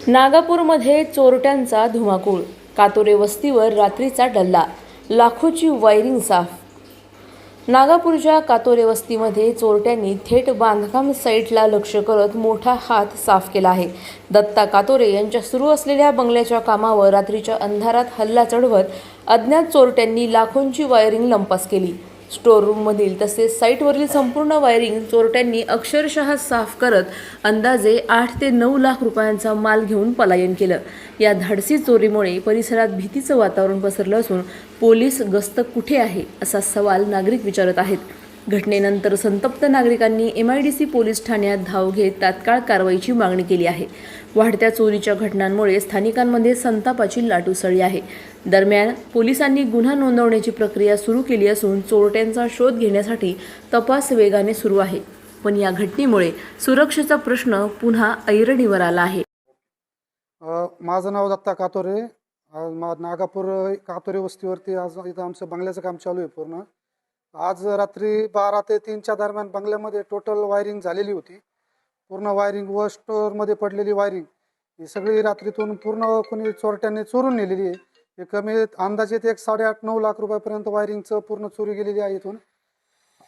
नागापूरमध्ये चोरट्यांचा धुमाकूळ, कातोरे वस्तीवर रात्रीचा डल्ला, लाखोची वायरिंग साफ। नागापूरच्या कातोरे वस्तीमध्ये चोरट्यांनी थेट बांधकाम साईटला लक्ष्य करत मोठा हात साफ केला आहे। दत्ता कातोरे यांच्या सुरू असलेल्या बंगल्याच्या कामावर रात्रीच्या अंधारात हल्ला चढवत अज्ञात चोरट्यांनी लाखोंची वायरिंग लंपास केली। स्टोर रूममधील तसेच साईटवरील संपूर्ण वायरिंग चोरट्यांनी अक्षरशः साफ करत अंदाजे 8 ते 9 लाख रुपयांचा माल घेऊन पलायन केलं। या धाडसी चोरीमुळे परिसरात भीतीचं वातावरण पसरलं असून पोलीस गस्त कुठे आहे असा सवाल नागरिक विचारत आहेत। घटनेनंतर संतप्त नागरिकांनी MIDC पोलीस ठाण्यात धाव घेत तात्काळ कारवाईची मागणी केली आहे। वाढत्या चोरीच्या घटनांमुळे स्थानिकांमध्ये संतापाची लाट उसळली आहे। दरम्यान पोलिसांनी गुन्हा नोंदवण्याची प्रक्रिया सुरू केली असून चोरट्यांचा शोध घेण्यासाठी तपास वेगाने सुरू आहे। पण या घटनेमुळे सुरक्षेचा प्रश्न पुन्हा ऐरणीवर आला आहे। माझं नाव दत्ता कातोरे। नागापूर कातोरे वस्तीवरती आज इथं आमचं बंगल्याचं काम चालू आहे पूर्ण। आज रात्री 12 ते 3च्या दरम्यान बंगल्यामध्ये टोटल वायरिंग झालेली होती। पूर्ण वायरिंग व स्टोअरमध्ये पडलेली वायरिंग ही सगळी रात्रीतून पूर्ण कोणी चोरट्यांनी चोरून नेलेली आहे। हे कमी अंदाजित 8-9 लाख रुपयापर्यंत वायरिंगचं पूर्ण चोरी गेलेली आहे इथून।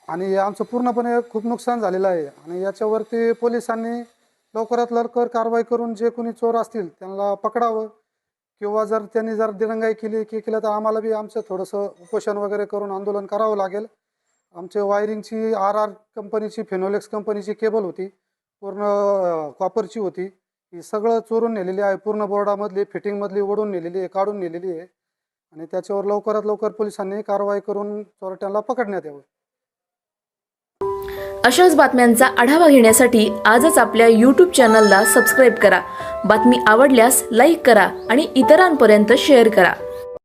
आणि आमचं पूर्णपणे खूप नुकसान झालेलं आहे। आणि याच्यावरती पोलिसांनी लवकरात लवकर कारवाई करून जे कोणी चोर असतील त्यांना पकडावं, किंवा जर त्यांनी दिरंगाई केलं तर आम्हाला बी आमचं थोडंसं उपोषण वगैरे करून आंदोलन करावं लागेल। आमचे वायरिंगची RR कंपनीची, फिनोलेक्स कंपनीची केबल होती, पूर्ण कॉपरची होती, ही सगळं चोरून नेलेली आहे। पूर्ण बोर्डामधली फिटिंगमधली ओढून नेलेली आहे, काढून नेलेली आहे। आणि त्याच्यावर लवकरात लवकर पोलिसांनी कारवाई करून चोरट्यांना पकडण्यात यावं। अशाच बातम्यांचा आढावा घेण्यासाठी आजच आपल्या YouTube चॅनलला सबस्क्राईब करा। बातमी आवडल्यास लाईक करा आणि इतरांपर्यंत शेअर करा।